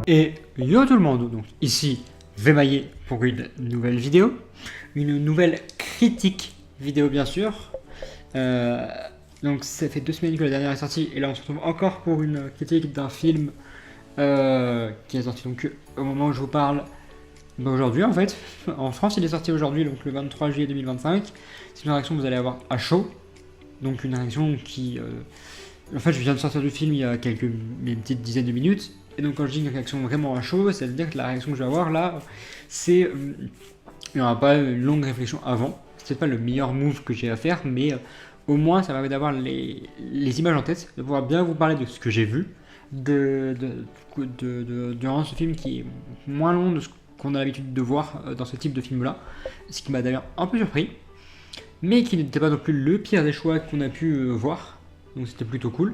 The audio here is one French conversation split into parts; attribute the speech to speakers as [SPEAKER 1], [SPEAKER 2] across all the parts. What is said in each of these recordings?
[SPEAKER 1] Et yo tout le monde, donc ici Vemaillé pour une nouvelle vidéo, une nouvelle critique vidéo bien sûr. Donc ça fait 2 semaines que la dernière est sortie et là on se retrouve encore pour une critique d'un film qui est sorti donc au moment où je vous parle aujourd'hui en fait. En France il est sorti aujourd'hui, donc le 23 juillet 2025. C'est une réaction que vous allez avoir à chaud, donc une réaction qui... En fait je viens de sortir du film il y a une petite dizaine de minutes. Et donc quand je dis une réaction vraiment à chaud, c'est-à-dire que la réaction que je vais avoir là, c'est... il n'y aura pas une longue réflexion avant. C'est peut-être pas le meilleur move que j'ai à faire, mais au moins ça permet d'avoir les images en tête, de pouvoir bien vous parler de ce que j'ai vu, durant ce film qui est moins long de ce qu'on a l'habitude de voir dans ce type de film-là. Ce qui m'a d'ailleurs un peu surpris, mais qui n'était pas non plus le pire des choix qu'on a pu voir. Donc c'était plutôt cool.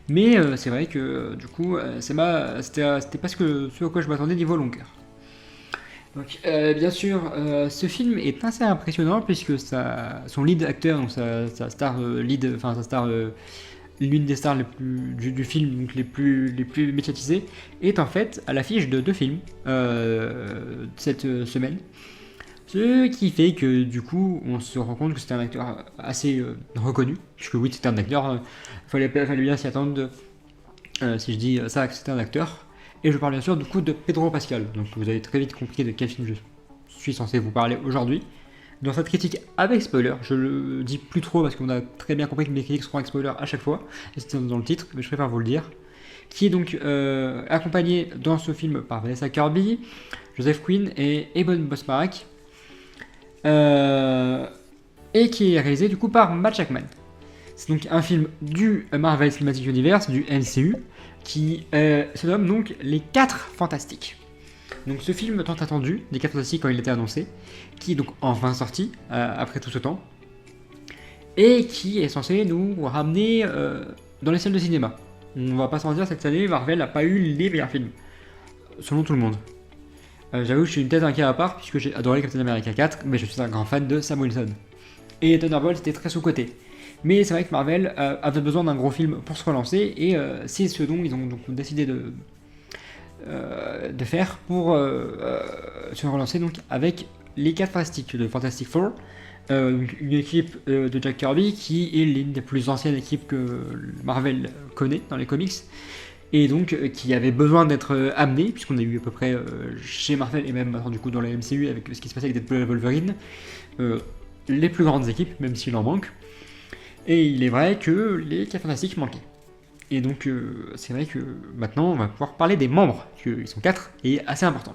[SPEAKER 1] Mais c'est vrai que du coup, c'était pas ce à quoi je m'attendais niveau longueur. Donc, bien sûr, ce film est assez impressionnant puisque son lead acteur, donc sa star lead, enfin sa star, l'une des stars du film, donc les plus médiatisées, est en fait à l'affiche de 2 films cette semaine. Ce qui fait que du coup, on se rend compte que c'était un acteur assez reconnu, puisque oui, c'était un acteur, fallait bien s'y attendre, si je dis ça, que c'était un acteur. Et je parle bien sûr du coup de Pedro Pascal, donc vous avez très vite compris de quel film je suis censé vous parler aujourd'hui. Dans cette critique avec spoiler, je le dis plus trop parce qu'on a très bien compris que mes critiques seront avec spoiler à chaque fois, et c'était dans le titre, mais je préfère vous le dire. Qui est donc accompagné dans ce film par Vanessa Kirby, Joseph Quinn et Ebon Moss-Bachrach. Et qui est réalisé du coup par Matt Shakman. C'est donc un film du Marvel Cinematic Universe, du MCU, qui se nomme donc Les 4 Fantastiques. Donc ce film tant attendu, Les 4 Fantastiques quand il était annoncé, qui est donc enfin sorti après tout ce temps, et qui est censé nous ramener dans les salles de cinéma. On va pas se mentir, cette année, Marvel n'a pas eu les meilleurs films, selon tout le monde. J'avoue que je suis une tête un cas à part, puisque j'ai adoré Captain America 4, mais je suis un grand fan de Sam Wilson. Et Thunderbolt était très sous-coté. Mais c'est vrai que Marvel avait besoin d'un gros film pour se relancer, et c'est ce dont ils ont donc décidé de faire pour se relancer donc avec les 4 Fantastiques, le Fantastic Four, une équipe de Jack Kirby qui est l'une des plus anciennes équipes que Marvel connaît dans les comics, et donc qui avait besoin d'être amené, puisqu'on a eu à peu près chez Marvel et même maintenant du coup dans la MCU avec ce qui se passait avec Deadpool et Wolverine, les plus grandes équipes, même s'il en manque. Et il est vrai que les 4 Fantastiques manquaient. Et donc c'est vrai que maintenant on va pouvoir parler des membres, qu'ils sont 4 et assez importants.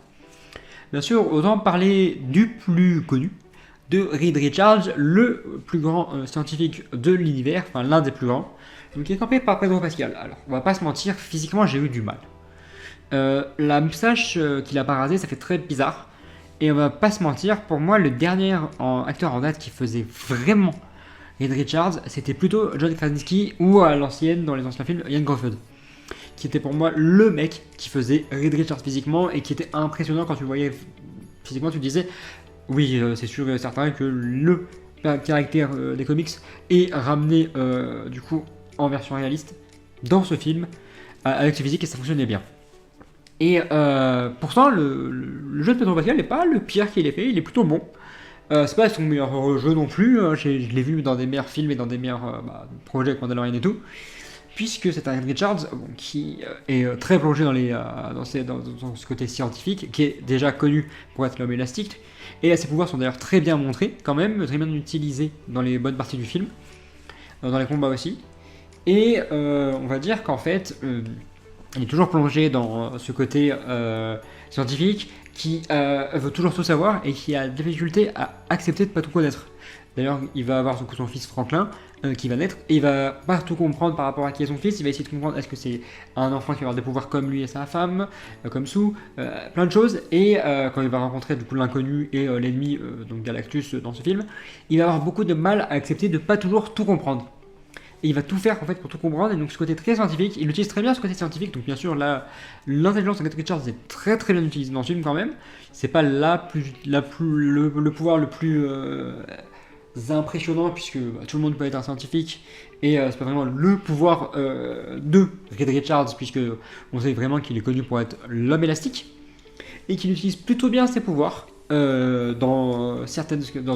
[SPEAKER 1] Bien sûr, autant parler du plus connu, de Reed Richards, le plus grand scientifique de l'univers, enfin l'un des plus grands, donc qui est campé par Pedro Pascal. Alors on va pas se mentir, physiquement j'ai eu du mal. La moustache qu'il a pas rasée, ça fait très bizarre. Et on va pas se mentir, pour moi le dernier acteur en date qui faisait vraiment Reed Richards, c'était plutôt John Krasinski ou à l'ancienne, dans les anciens films, Ian Crawford, qui était pour moi le mec qui faisait Reed Richards physiquement et qui était impressionnant quand tu le voyais physiquement, tu te disais oui, c'est sûr et certain que le caractère des comics est ramené du coup en version réaliste dans ce film avec ce physique et ça fonctionnait bien. Et pourtant le jeu de Pedro Pascal n'est pas le pire qu'il ait fait, il est plutôt bon. C'est pas son meilleur jeu non plus, je l'ai vu dans des meilleurs films et dans des meilleurs projets avec Mandalorian et tout, puisque c'est un Richards qui est très plongé dans ce côté scientifique, qui est déjà connu pour être l'homme élastique, et ses pouvoirs sont d'ailleurs très bien montrés quand même, très bien utilisés dans les bonnes parties du film, dans les combats aussi, et on va dire qu'en fait, il est toujours plongé dans ce côté scientifique, qui veut toujours tout savoir et qui a des difficultés à accepter de ne pas tout connaître. D'ailleurs, il va avoir son fils Franklin qui va naître et il va pas tout comprendre par rapport à qui est son fils. Il va essayer de comprendre est-ce que c'est un enfant qui va avoir des pouvoirs comme lui et sa femme, comme Sue, plein de choses. Et quand il va rencontrer du coup l'inconnu et l'ennemi, donc Galactus dans ce film, il va avoir beaucoup de mal à accepter de ne pas toujours tout comprendre. Et il va tout faire en fait pour tout comprendre, et donc ce côté très scientifique, il utilise très bien ce côté scientifique, donc bien sûr là, l'intelligence de Reed Richards est très très bien utilisée dans ce film quand même, c'est pas le pouvoir le plus impressionnant, puisque tout le monde peut être un scientifique, Et c'est pas vraiment le pouvoir de Reed Richards, puisque on sait vraiment qu'il est connu pour être l'homme élastique, et qu'il utilise plutôt bien ses pouvoirs dans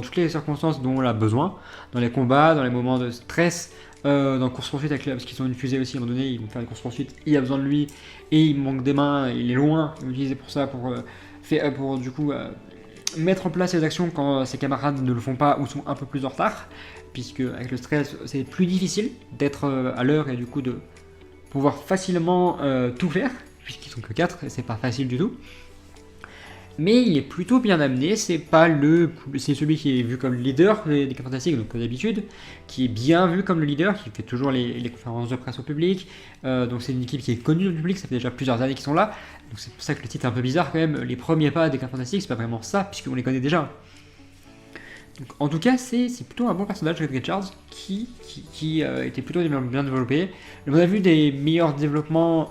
[SPEAKER 1] toutes les circonstances dont on a besoin, dans les combats, dans les moments de stress, dans la course-poursuite, parce qu'ils ont une fusée aussi, à un moment donné, ils vont faire une course-poursuite, il a besoin de lui, et il manque des mains, il est loin, il l'utiliser pour ça, pour du coup mettre en place les actions quand ses camarades ne le font pas ou sont un peu plus en retard, puisque avec le stress, c'est plus difficile d'être à l'heure et du coup de pouvoir facilement tout faire, puisqu'ils sont que 4, et c'est pas facile du tout. Mais il est plutôt bien amené, c'est celui qui est vu comme le leader des 4 Fantastiques, donc comme d'habitude, qui est bien vu comme le leader, qui fait toujours les conférences de presse au public, donc c'est une équipe qui est connue du public, ça fait déjà plusieurs années qu'ils sont là, donc c'est pour ça que le titre est un peu bizarre quand même, les premiers pas des 4 Fantastiques, c'est pas vraiment ça, puisqu'on les connaît déjà. Donc, en tout cas, c'est plutôt un bon personnage, Reed Richards, qui était plutôt bien développé. On a vu des meilleurs développements,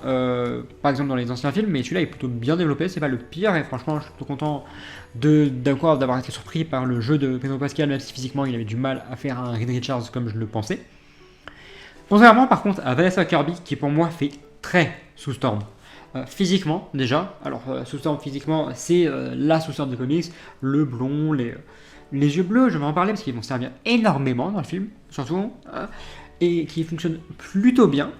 [SPEAKER 1] par exemple dans les anciens films, mais celui-là est plutôt bien développé, c'est pas le pire, et franchement, je suis plutôt content d'avoir été surpris par le jeu de Pedro Pascal, même si physiquement il avait du mal à faire un Reed Richards comme je le pensais. Contrairement par contre à Vanessa Kirby, qui pour moi fait très Sue Storm. Physiquement, déjà, alors Sue Storm physiquement, c'est la Sue Storm des comics, le blond, les yeux bleus, je vais en parler parce qu'ils vont servir énormément dans le film, surtout, et qui fonctionne plutôt bien,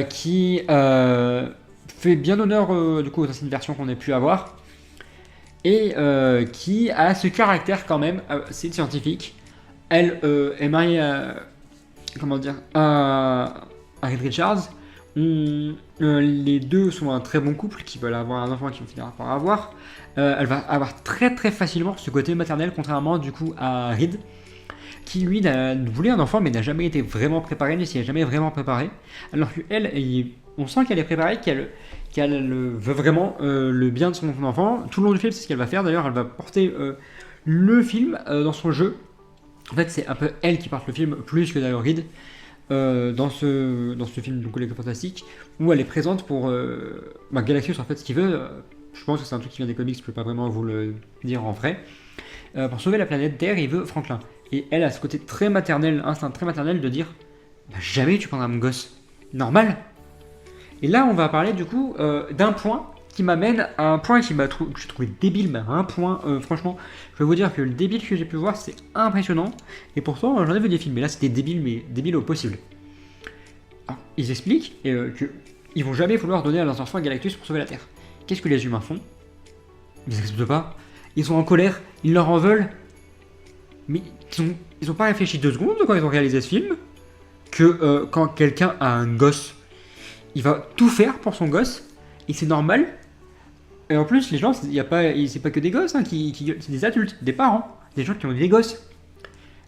[SPEAKER 1] qui fait bien honneur du coup aux anciennes versions qu'on ait pu avoir, et qui a ce caractère quand même, c'est une scientifique, elle est mariée à Reed Richards. Les deux sont un très bon couple qui veulent avoir un enfant qui vont finir par avoir. Elle va avoir très très facilement ce côté maternel, contrairement du coup à Reed, qui lui voulait un enfant mais n'a jamais été vraiment préparé, ne s'y est jamais vraiment préparé. Alors qu'elle, on sent qu'elle est préparée, qu'elle veut vraiment le bien de son enfant. Tout le long du film, c'est ce qu'elle va faire. D'ailleurs, elle va porter le film dans son jeu. En fait, c'est un peu elle qui porte le film plus que d'ailleurs Reed. Dans ce film donc les Fantastiques, où elle est présente pour Galactus en fait ce qu'il veut, je pense que c'est un truc qui vient des comics, je peux pas vraiment vous le dire en vrai, pour sauver la planète Terre il veut Franklin, et elle a ce côté très maternel, instinct très maternel de dire jamais tu prendras mon gosse, normal. Et là on va parler du coup d'un point qui m'amène à un point que j'ai trouvé débile, mais à un point, franchement, je vais vous dire que le débile que j'ai pu voir, c'est impressionnant, et pourtant, j'en ai vu des films, mais là, c'était débile, mais débile au possible. Alors, ils expliquent qu'ils vont jamais vouloir donner à leurs enfants Galactus pour sauver la Terre. Qu'est-ce que les humains font? Ils n'acceptent pas, ils sont en colère, ils leur en veulent, mais ils ont pas réfléchi 2 secondes quand ils ont réalisé ce film, que quand quelqu'un a un gosse, il va tout faire pour son gosse, et c'est normal. Et en plus, les gens, c'est pas que des gosses qui gueulent, c'est des adultes, des parents, des gens qui ont des gosses.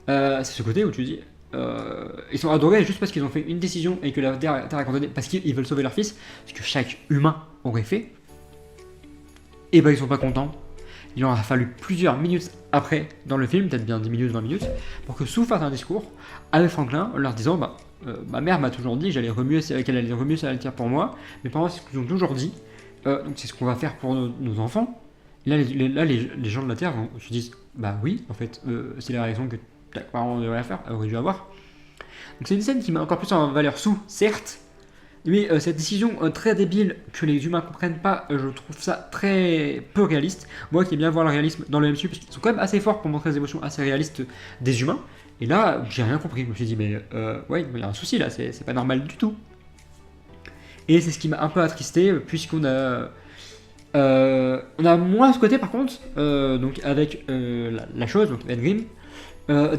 [SPEAKER 1] C'est ce côté où tu dis, ils sont adorés juste parce qu'ils ont fait une décision et que la Terre est condamnée parce qu'ils veulent sauver leur fils, ce que chaque humain aurait fait. Et ben ils sont pas contents. Il en a fallu plusieurs minutes après dans le film, peut-être bien 10 minutes, 20 minutes, pour que Sue fasse un discours avec Franklin, leur disant ma mère m'a toujours dit qu'elle allait remuer sa terre pour moi, mes parents c'est ce qu'ils ont toujours dit. Donc c'est ce qu'on va faire pour nos enfants. Là, les gens de la Terre se disent bah oui, en fait, c'est la raison que tes parents devraient faire, auraient dû avoir. Donc c'est une scène qui met encore plus en valeur Sue, certes, mais cette décision très débile que les humains comprennent pas, je trouve ça très peu réaliste. Moi qui aime bien voir le réalisme dans le MCU, parce qu'ils sont quand même assez forts pour montrer des émotions assez réalistes des humains. Et là, j'ai rien compris. Je me suis dit mais ouais, il y a un souci là, c'est pas normal du tout. Et c'est ce qui m'a un peu attristé, puisqu'on a moins ce côté par contre, donc avec la chose, donc Ed Grimm,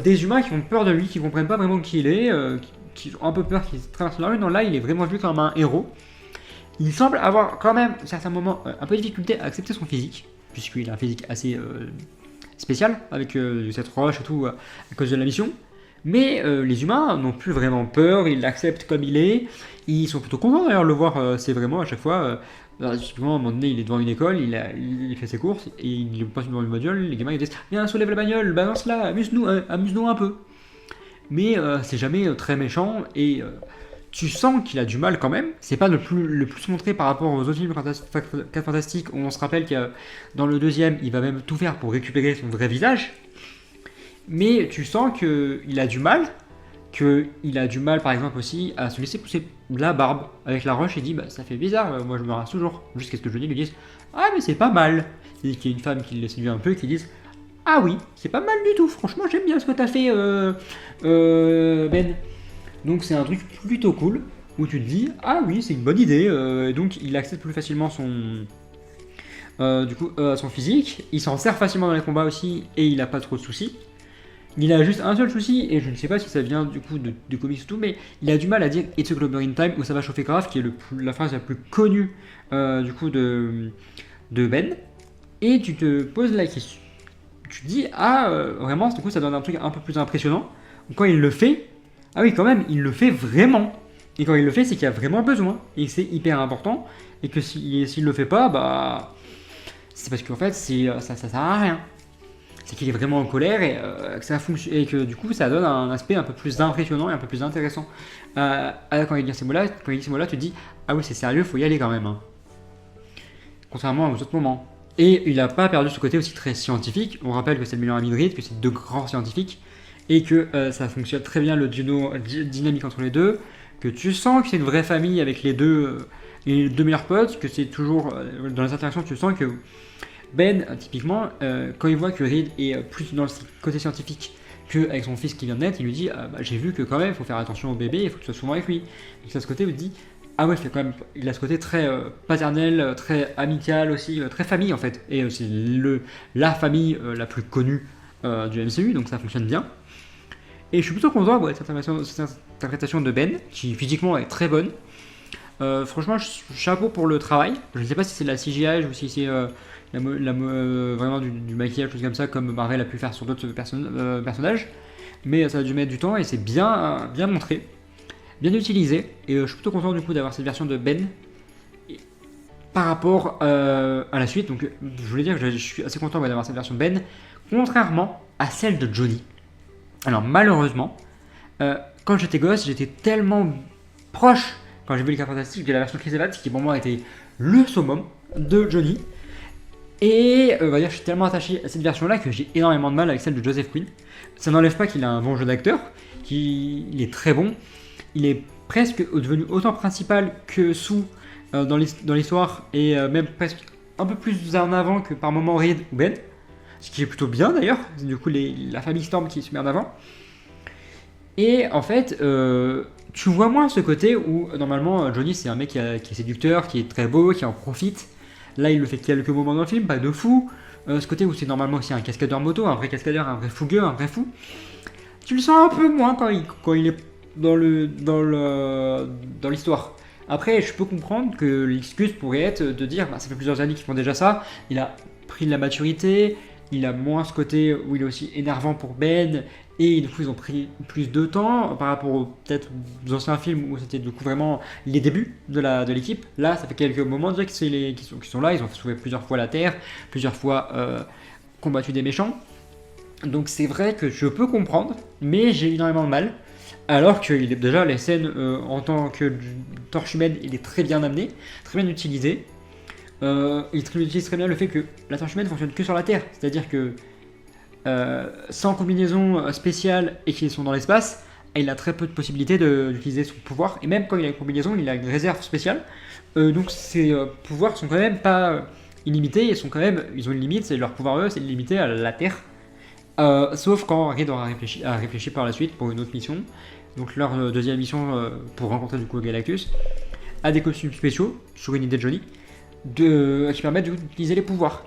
[SPEAKER 1] des humains qui ont peur de lui, qui comprennent pas vraiment qui il est, qui ont un peu peur qu'il traverse la rue. Non, là il est vraiment vu comme un héros. Il semble avoir quand même, à certains moments, un peu de difficulté à accepter son physique, puisqu'il a un physique assez spécial, avec cette roche et tout, à cause de la mission. Mais les humains n'ont plus vraiment peur, ils l'acceptent comme il est, ils sont plutôt contents d'ailleurs de le voir, c'est vraiment à chaque fois, typiquement à un moment donné il est devant une école, il fait ses courses, et il passe devant une bagnole, les gamins ils disent « Viens, soulève la bagnole, balance-la, amuse-nous un peu ». Mais c'est jamais très méchant, et tu sens qu'il a du mal quand même, c'est pas le plus montré par rapport aux autres films 4 Fantastiques, où on se rappelle que dans le deuxième, il va même tout faire pour récupérer son vrai visage. Mais tu sens qu'il a du mal, qu'il a du mal par exemple aussi à se laisser pousser la barbe avec la roche. Il dit bah ça fait bizarre, moi je me rase toujours. Jusqu'à ce que Johnny lui dise ah mais c'est pas mal. Et qu'il y a une femme qui le séduit un peu qui dise ah oui c'est pas mal du tout, franchement j'aime bien ce que t'as fait Ben. Donc c'est un truc plutôt cool où tu te dis ah oui c'est une bonne idée. Donc il accepte plus facilement son physique, il s'en sert facilement dans les combats aussi et il a pas trop de soucis. Il a juste un seul souci, et je ne sais pas si ça vient du coup de comics ou tout, mais il a du mal à dire It's a Global in Time où ça va chauffer grave, qui est la phrase la plus connue du coup de Ben. Et tu te poses la question, tu te dis ah vraiment du coup ça donne un truc un peu plus impressionnant. Quand il le fait, ah oui quand même, il le fait vraiment. Et quand il le fait, c'est qu'il y a vraiment besoin, et que c'est hyper important, et que s'il le fait pas, bah c'est parce qu'en fait ça sert à rien. C'est qu'il est vraiment en colère et que ça fonctionne et que du coup ça donne un aspect un peu plus impressionnant et un peu plus intéressant. Quand il dit ces mots-là, tu te dis ah oui c'est sérieux, faut y aller quand même. Hein. Contrairement aux autres moments. Et il n'a pas perdu ce côté aussi très scientifique. On rappelle que c'est le meilleur ami de Reed, que c'est deux grands scientifiques et que ça fonctionne très bien le duo dynamique entre les deux. Que tu sens que c'est une vraie famille avec les deux meilleurs potes, que c'est toujours dans les interactions tu sens que Ben, typiquement, quand il voit que Reed est plus dans le côté scientifique qu'avec son fils qui vient de naître, il lui dit j'ai vu que quand même il faut faire attention au bébé, il faut que tu sois souvent avec lui. Et que à ce côté, il dit ah ouais, il a ce côté très paternel, très amical aussi, très famille en fait. Et c'est la famille la plus connue du MCU, donc ça fonctionne bien. Et je suis plutôt content de cette interprétation de Ben, qui physiquement est très bonne. Franchement, chapeau pour le travail. Je ne sais pas si c'est de la CGI ou si c'est vraiment du maquillage, choses comme ça, comme Marvel a pu faire sur d'autres personnages. Mais ça a dû mettre du temps et c'est bien montré, bien utilisé. Et je suis plutôt content du coup d'avoir cette version de Ben par rapport à la suite. Donc je voulais dire que je suis assez content d'avoir cette version de Ben, contrairement à celle de Johnny. Alors malheureusement, quand j'étais gosse, j'étais tellement proche, quand j'ai vu les 4 Fantastiques, de la version Chris Evans, qui pour moi était le summum de Johnny. Et on va dire, je suis tellement attaché à cette version-là que j'ai énormément de mal avec celle de Joseph Quinn. Ça n'enlève pas qu'il a un bon jeu d'acteur, qu'il est très bon. Il est presque devenu autant principal que Sue dans l'histoire, et même presque un peu plus en avant que par moment Reed ou Ben. Ce qui est plutôt bien d'ailleurs, c'est du coup la famille Storm qui se met en avant. Et en fait, tu vois moins ce côté où normalement Johnny c'est un mec qui est séducteur, qui est très beau, qui en profite. Là il le fait quelques moments dans le film, pas de fou. Ce côté où c'est normalement aussi un cascadeur moto, un vrai cascadeur, un vrai fougueux, un vrai fou. Tu le sens un peu moins quand il est dans l'histoire. Après, je peux comprendre que l'excuse pourrait être de dire ça fait plusieurs années qu'ils font déjà ça, il a pris de la maturité, il a moins ce côté où il est aussi énervant pour Ben, et du coup ils ont pris plus de temps par rapport peut-être aux anciens films où c'était du coup vraiment les débuts de l'équipe. Là, ça fait quelques moments déjà qu'ils sont là, ils ont sauvé plusieurs fois la Terre, plusieurs fois combattu des méchants. Donc c'est vrai que je peux comprendre, mais j'ai énormément de mal. Alors que déjà les scènes en tant que torche humaine, il est très bien amené, très bien utilisé. Il utilise très bien le fait que la torche humaine fonctionne que sur la Terre, c'est-à-dire que sans combinaison spéciale et qu'ils sont dans l'espace, il a très peu de possibilités d'utiliser son pouvoir, et même quand il a une combinaison, il a une réserve spéciale. Donc ses pouvoirs sont quand même pas illimités, ils ont une limite, c'est leur pouvoir eux, c'est limité à la Terre. Sauf quand Reed aura réfléchi par la suite pour une autre mission, donc leur deuxième mission pour rencontrer du coup Galactus, a des costumes spéciaux, sur une idée de Johnny, qui permettent d'utiliser les pouvoirs.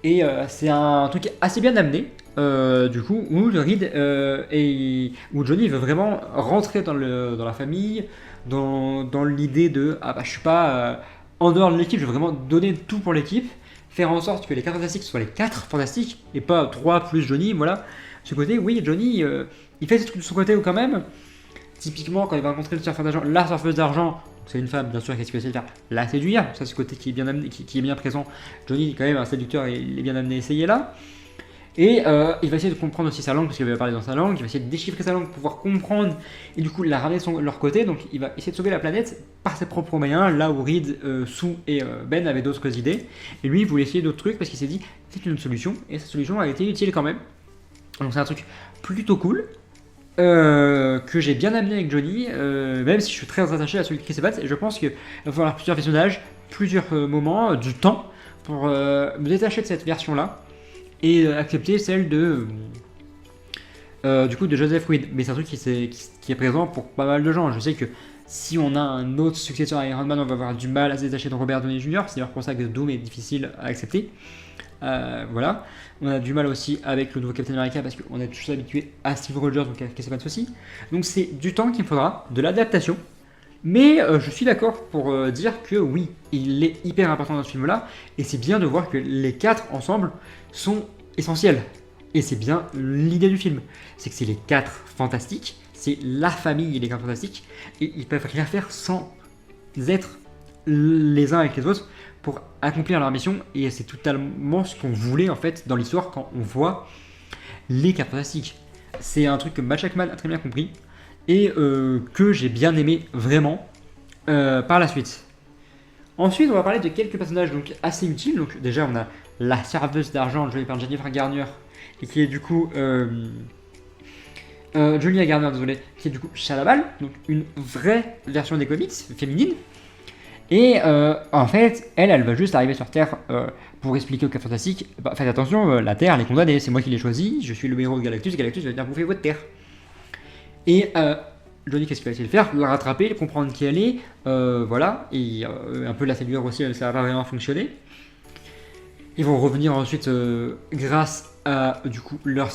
[SPEAKER 1] Et c'est un truc assez bien amené, du coup, où Reed où Johnny veut vraiment rentrer dans la famille, dans l'idée de je suis pas en dehors de l'équipe, je veux vraiment donner tout pour l'équipe, faire en sorte que les 4 fantastiques soient les 4 fantastiques et pas 3 plus Johnny, voilà. Ce côté, oui, Johnny, il fait ses trucs de son côté quand même. Typiquement, quand il va rencontrer la surfeuse d'argent, c'est une femme, bien sûr, qu'est-ce qu'il va essayer de faire? La séduire, ça c'est ce côté qui est bien amené, qui est bien présent. Johnny est quand même un séducteur et il est bien amené à essayer là. Et il va essayer de comprendre aussi sa langue, parce qu'il va parler dans sa langue, il va essayer de déchiffrer sa langue pour pouvoir comprendre et du coup la ramener de leur côté. Donc il va essayer de sauver la planète par ses propres moyens, là où Reed, Sue et Ben avaient d'autres idées. Et lui il voulait essayer d'autres trucs parce qu'il s'est dit c'est une autre solution, et cette solution a été utile quand même. Donc c'est un truc plutôt cool. que j'ai bien amené avec Johnny, même si je suis très attaché à celui de Chris Evans, et je pense qu'il va falloir plusieurs visionnages, plusieurs moments, du temps, pour me détacher de cette version-là, et accepter celle du coup de Joseph Whedon. Mais c'est un truc qui est présent pour pas mal de gens. Je sais que si on a un autre successeur à Iron Man, on va avoir du mal à se détacher de Robert Downey Jr. C'est d'ailleurs pour ça que Doom est difficile à accepter. Voilà. On a du mal aussi avec le nouveau Captain America parce qu'on est tous habitués à Steve Rogers, donc à Chris Evans aussi. Donc c'est du temps qu'il me faudra, de l'adaptation. Mais je suis d'accord pour dire que oui, il est hyper important dans ce film-là. Et c'est bien de voir que les 4 ensemble sont essentiels. Et c'est bien l'idée du film. C'est que c'est les 4 fantastiques. C'est la famille et les 4 fantastiques. Et ils peuvent rien faire sans être les uns avec les autres pour accomplir leur mission. Et c'est totalement ce qu'on voulait en fait dans l'histoire quand on voit les 4 fantastiques. C'est un truc que Matt Shakman a très bien compris et que j'ai bien aimé vraiment par la suite. Ensuite, on va parler de quelques personnages donc assez utiles. Donc déjà, on a la serveuse d'argent jouée par Jennifer Garner et qui est du coup Julia Garner, désolé, qui est du coup Shadowball, donc une vraie version des comics féminine. Et en fait, elle va juste arriver sur Terre pour expliquer au Cap Fantastique, bah, faites attention, la Terre, elle est condamnée, c'est moi qui l'ai choisie, je suis le héros de Galactus va venir bouffer votre Terre. Et Johnny, qu'est-ce qu'il va essayer de faire? Le rattraper, comprendre qui elle est, voilà, et un peu la séduire aussi, ça va pas vraiment fonctionner. Ils vont revenir ensuite grâce à du coup leurs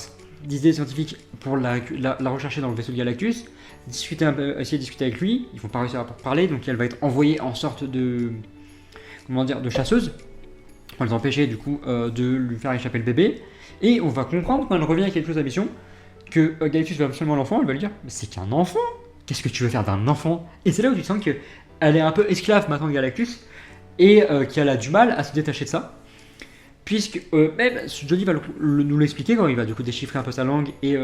[SPEAKER 1] idées scientifiques pour la rechercher dans le vaisseau de Galactus, discuter un peu, essayer de discuter avec lui. Ils vont pas réussir à parler, donc elle va être envoyée en sorte de de chasseuse pour les empêcher du coup de lui faire échapper le bébé. Et on va comprendre quand elle revient avec quelque chose à la mission que Galactus veut absolument l'enfant. Elle va lui dire mais c'est qu'un enfant. Qu'est-ce que tu veux faire d'un enfant? Et c'est là où tu sens qu'elle est un peu esclave maintenant de Galactus et qu'elle a du mal à se détacher de ça. Puisque même Johnny va nous l'expliquer quand il va du coup déchiffrer un peu sa langue et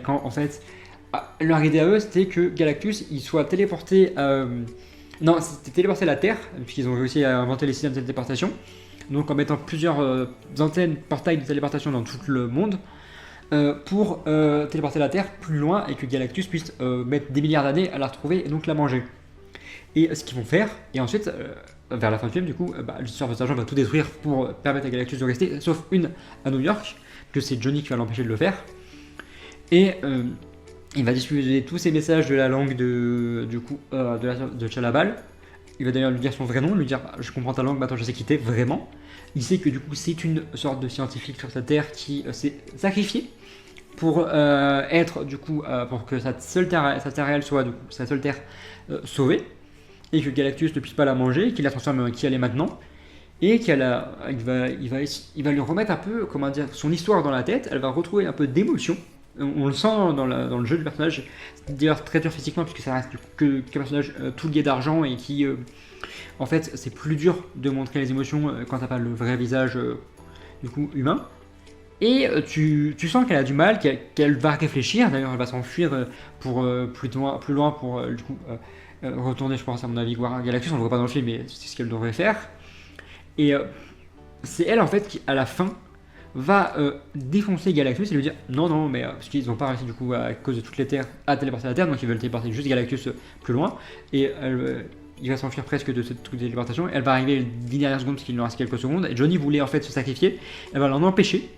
[SPEAKER 1] quand en fait leur idée à eux c'était que Galactus il soit téléporté non c'était téléporté à la Terre puisqu'ils ont réussi à inventer les systèmes de téléportation donc en mettant plusieurs antennes portails de téléportation dans tout le monde pour téléporter la Terre plus loin et que Galactus puisse mettre des milliards d'années à la retrouver et donc la manger. Et ce qu'ils vont faire, et ensuite, vers la fin du film, du coup, le serveur d'argent va tout détruire pour permettre à Galactus de rester, sauf une à New York, que c'est Johnny qui va l'empêcher de le faire. Et il va diffuser tous ces messages de la langue de Chalabal. Il va d'ailleurs lui dire son vrai nom, lui dire je comprends ta langue, maintenant je sais qui t'es vraiment. Il sait que du coup c'est une sorte de scientifique sur sa terre qui s'est sacrifié pour être du coup pour que sa terre réelle soit du coup, sa seule terre sauvée et que Galactus ne puisse pas la manger, qu'il la transforme en qui elle est maintenant et il va lui remettre un peu comment dire son histoire dans la tête. Elle va retrouver un peu d'émotion. On le sent dans le jeu du personnage, c'est d'ailleurs très dur physiquement puisque ça reste qu'un personnage tout lié d'argent et qui en fait c'est plus dur de montrer les émotions quand t'as pas le vrai visage du coup humain. Et tu sens qu'elle a du mal, qu'elle va réfléchir, d'ailleurs elle va s'enfuir pour plus loin pour du coup retourner je pense à mon avis voir Galactus, on le voit pas dans le film mais c'est ce qu'elle devrait faire. Et c'est elle en fait qui à la fin va défoncer Galactus et lui dire non mais parce qu'ils n'ont pas réussi du coup à cause de toutes les terres à téléporter la Terre donc ils veulent téléporter juste Galactus plus loin et il va s'enfuir presque de cette truc de téléportation. Elle va arriver une dernière seconde parce qu'il nous reste quelques secondes et Johnny voulait en fait se sacrifier, elle va l'en empêcher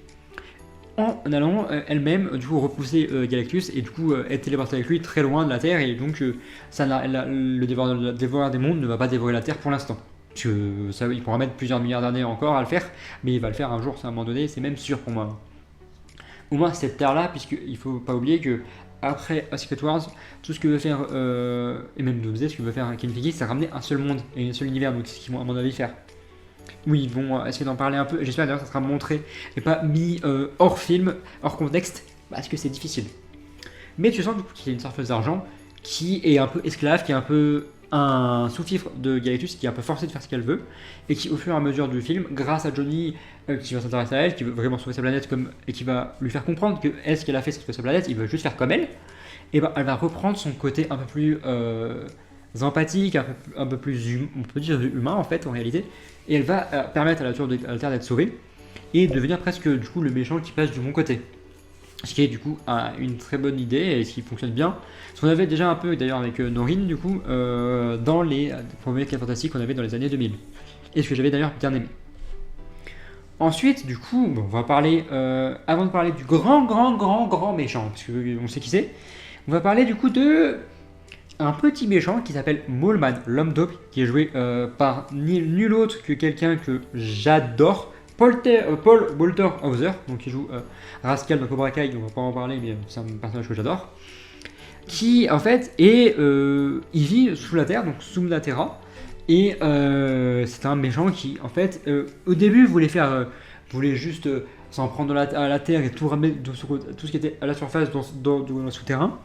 [SPEAKER 1] en allant elle-même du coup repousser Galactus et du coup être téléportée avec lui très loin de la Terre et donc le dévoreur des mondes ne va pas dévorer la Terre pour l'instant. Parce que ça, il pourra mettre plusieurs milliards d'années encore à le faire, mais il va le faire un jour, à un moment donné, c'est même sûr pour moi. Au moins cette Terre-là, puisqu'il faut pas oublier que après Secret Wars, tout ce que veut faire, et même Doomsday, ce que veut faire Kevin Feige, c'est ramener un seul monde et un seul univers, donc c'est ce qu'ils vont à mon avis faire. Oui, ils vont essayer d'en parler un peu, j'espère d'ailleurs que ça sera montré et pas mis hors film, hors contexte, parce que c'est difficile. Mais tu sens du coup qu'il y a une surfeuse d'argent qui est un peu esclave, qui est un peu un sous-fifre de Galactus qui est un peu forcé de faire ce qu'elle veut et qui au fur et à mesure du film grâce à Johnny qui va s'intéresser à elle, qui veut vraiment sauver sa planète et qui va lui faire comprendre que ce qu'elle a fait c'est sauver sa planète, il veut juste faire comme elle et elle va reprendre son côté un peu plus empathique, un peu plus on peut dire humain en fait en réalité et elle va permettre à la Terre d'être sauvée et devenir presque du coup le méchant qui passe du bon côté. Ce qui est du coup une très bonne idée et ce qui fonctionne bien. Ce qu'on avait déjà un peu d'ailleurs avec Norin du coup dans les premiers 4 fantastiques qu'on avait dans les années 2000. Et ce que j'avais d'ailleurs bien aimé. Ensuite, du coup, bon, on va parler, avant de parler du grand méchant, parce qu'on sait qui c'est, on va parler du coup de un petit méchant qui s'appelle Maulman, l'homme taupe, qui est joué par nul autre que quelqu'un que j'adore, Paul Walter Hauser, donc qui joue Rascal dans Cobra Kai, on va pas en parler, mais c'est un personnage que j'adore, qui en fait est, il vit sous la terre, donc sous la terra, et c'est un méchant qui en fait au début voulait juste s'en prendre à la terre et tout ramener tout ce qui était à la surface dans le souterrain,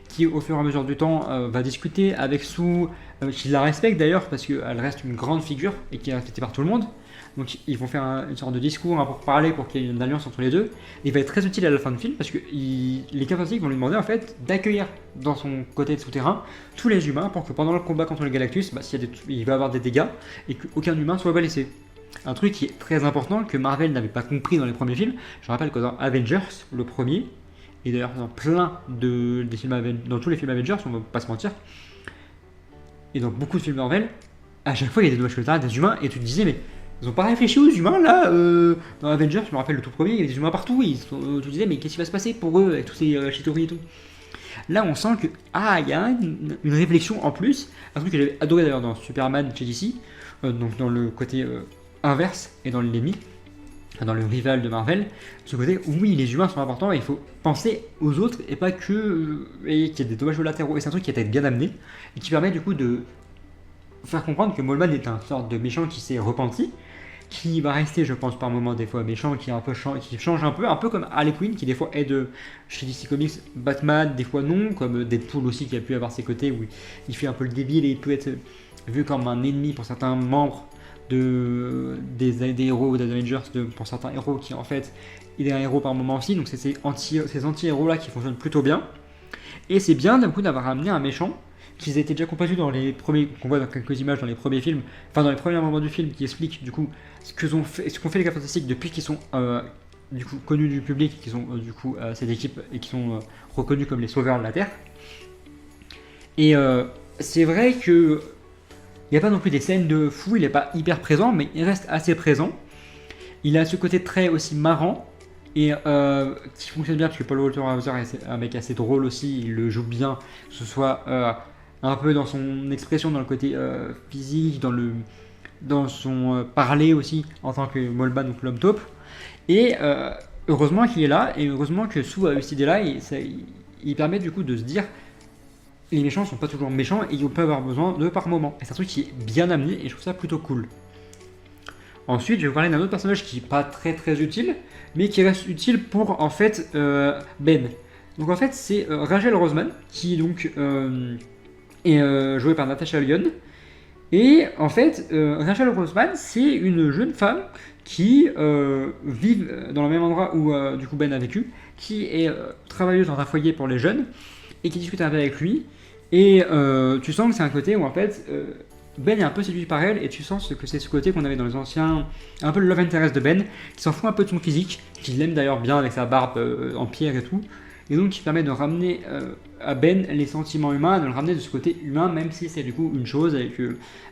[SPEAKER 1] qui au fur et à mesure du temps va discuter avec Sue, qui la respecte d'ailleurs parce qu'elle reste une grande figure et qui est respectée par tout le monde. Donc ils vont faire une sorte de discours pour parler, pour qu'il y ait une alliance entre les deux. Et il va être très utile à la fin du film parce que les Fantastiques vont lui demander en fait d'accueillir dans son côté de souterrain tous les humains pour que pendant le combat contre le Galactus, il va avoir des dégâts et qu'aucun humain soit blessé. Un truc qui est très important que Marvel n'avait pas compris dans les premiers films. Je rappelle que dans Avengers, le premier, et d'ailleurs dans des films dans tous les films Avengers, on va pas se mentir, et dans beaucoup de films Marvel, à chaque fois il y a des dommages collatéraux des humains et tu te disais mais ils ont pas réfléchi aux humains là dans Avengers, je me rappelle le tout premier, il y avait des humains partout, tu te disais mais qu'est-ce qui va se passer pour eux avec tous ces Chitauri et tout. Là on sent que il y a une réflexion en plus, un truc que j'avais adoré d'ailleurs dans Superman chez DC, donc dans le côté inverse et dans l'ennemi, dans le rival de Marvel, ce côté où oui les humains sont importants et il faut penser aux autres et pas que et qu'il y a des dommages collatéraux, et c'est un truc qui a été bien amené et qui permet du coup de faire comprendre que Maulman est un sorte de méchant qui s'est repenti, qui va rester je pense par moments des fois méchant, qui change un peu comme Harley Quinn qui des fois aide chez DC Comics Batman, des fois non, comme Deadpool aussi qui a pu avoir ses côtés où il fait un peu le débile et il peut être vu comme un ennemi pour certains membres des héros ou des Avengers, pour certains héros qui en fait il est un héros par moment aussi, donc c'est ces anti-héros là qui fonctionnent plutôt bien. Et c'est bien d'un coup d'avoir amené un méchant qui étaient déjà combattus dans les premiers, qu'on voit dans quelques images dans les premiers films, enfin dans les premiers moments du film, qui expliquent du coup ce qu'ont fait les 4 Fantastiques depuis qu'ils sont du coup connus du public, qui sont du coup cette équipe et qui sont reconnus comme les sauveurs de la Terre. Et c'est vrai que il n'y a pas non plus des scènes de fou, il n'est pas hyper présent, mais il reste assez présent. Il a ce côté très aussi marrant et qui fonctionne bien parce que Paul Walter Hauser est un mec assez drôle aussi, il le joue bien, que ce soit un peu dans son expression, dans le côté physique, dans son parler aussi en tant que Maulman ou l'homme taupe. Et heureusement qu'il est là et heureusement que Sue a eu cette idée là et il permet du coup de se dire les méchants sont pas toujours méchants et ils peuvent avoir besoin d'eux par moment. Et c'est un truc qui est bien amené et je trouve ça plutôt cool. Ensuite, je vais vous parler d'un autre personnage qui n'est pas très utile, mais qui reste utile pour en fait Ben. Donc en fait, c'est Rachel Roseman qui donc est jouée par Natasha Lyonne. Et en fait, Rachel Roseman, c'est une jeune femme qui vit dans le même endroit où du coup Ben a vécu, qui est travailleuse dans un foyer pour les jeunes et qui discute un peu avec lui. Et tu sens que c'est un côté où en fait Ben est un peu séduit par elle et tu sens que c'est ce côté qu'on avait dans les anciens, un peu le love interest de Ben, qui s'en fout un peu de son physique, qui l'aime d'ailleurs bien avec sa barbe en pierre et tout, et donc qui permet de ramener à Ben les sentiments humains, de le ramener de ce côté humain, même si c'est du coup une chose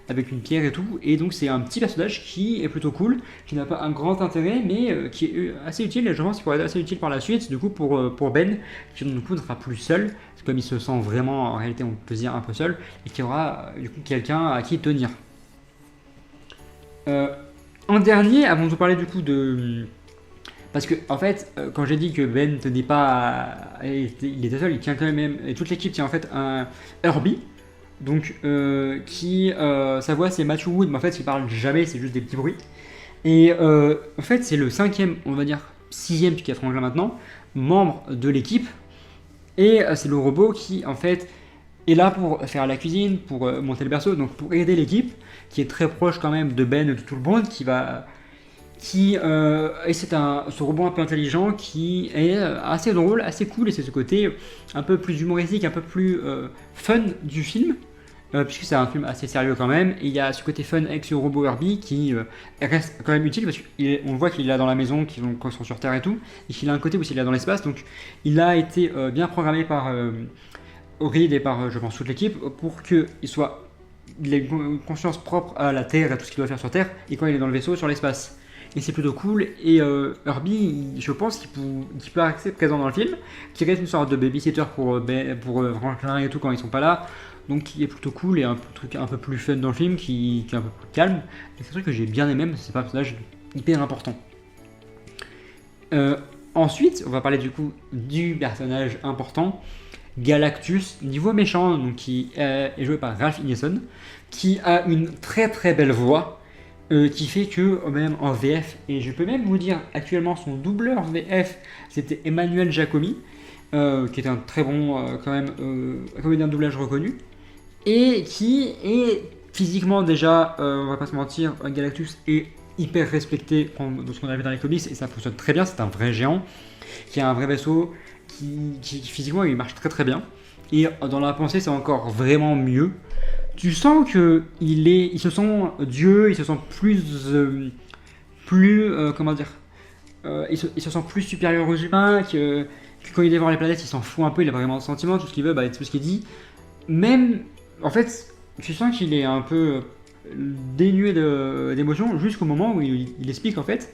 [SPEAKER 1] avec une pierre et tout. Et donc c'est un petit personnage qui est plutôt cool, qui n'a pas un grand intérêt, mais qui est assez utile, et je pense qu'il pourrait être assez utile par la suite, du coup pour Ben, qui du coup ne sera plus seul, comme il se sent vraiment, en réalité on peut dire un peu seul, et qui aura du coup quelqu'un à qui tenir. En dernier, avant de vous parler du coup de... Parce que en fait, quand j'ai dit que Ben tenait pas, il était seul, il tient quand même, et toute l'équipe tient en fait un Herbie, donc sa voix c'est Matthew Wood, mais en fait il parle jamais, c'est juste des petits bruits. Et en fait c'est le 5e, on va dire 6e, puisqu'il y a Franklin maintenant, membre de l'équipe, et c'est le robot qui en fait est là pour faire la cuisine, pour monter le berceau, donc pour aider l'équipe, qui est très proche quand même de Ben et de tout le monde, et c'est ce robot un peu intelligent qui est assez drôle, assez cool, et c'est ce côté un peu plus humoristique, un peu plus fun du film, puisque c'est un film assez sérieux quand même. Et il y a ce côté fun avec ce robot Herbie qui reste quand même utile parce qu'on voit qu'il est là dans la maison, quand ils sont sur Terre et tout, et qu'il a un côté où il est là dans l'espace. Donc il a été bien programmé par Reed et par, je pense, toute l'équipe pour qu'il ait une conscience propre à la Terre, à tout ce qu'il doit faire sur Terre, et quand il est dans le vaisseau, sur l'espace. Et c'est plutôt cool. Et Herbie, je pense qu'il peut rester présent dans le film, qui reste une sorte de babysitter pour Franklin et tout quand ils sont pas là. Donc il est plutôt cool et un truc un peu plus fun dans le film qui est un peu plus calme. Et c'est un truc que j'ai bien aimé, mais c'est pas un personnage hyper important. Ensuite, on va parler du coup du personnage important, Galactus, niveau méchant, donc qui est joué par Ralph Ineson, qui a une très très belle voix. Qui fait que même en VF, et je peux même vous dire actuellement son doubleur VF c'était Emmanuel Giacomi, qui est un très bon quand même comédien de doublage reconnu, et qui est physiquement déjà, on va pas se mentir, Galactus est hyper respecté de ce qu'on a vu dans les comics et ça fonctionne très bien. C'est un vrai géant qui a un vrai vaisseau qui physiquement il marche très très bien, et dans la pensée c'est encore vraiment mieux. Tu sens que il se sent Dieu, il se sent comment dire, il se sent plus supérieur aux humains, que quand il dévore les planètes, il s'en fout un peu, il a vraiment de sentiments, tout ce qu'il veut, tout ce qu'il dit. Même, en fait, tu sens qu'il est un peu dénué d'émotions jusqu'au moment où il explique en fait,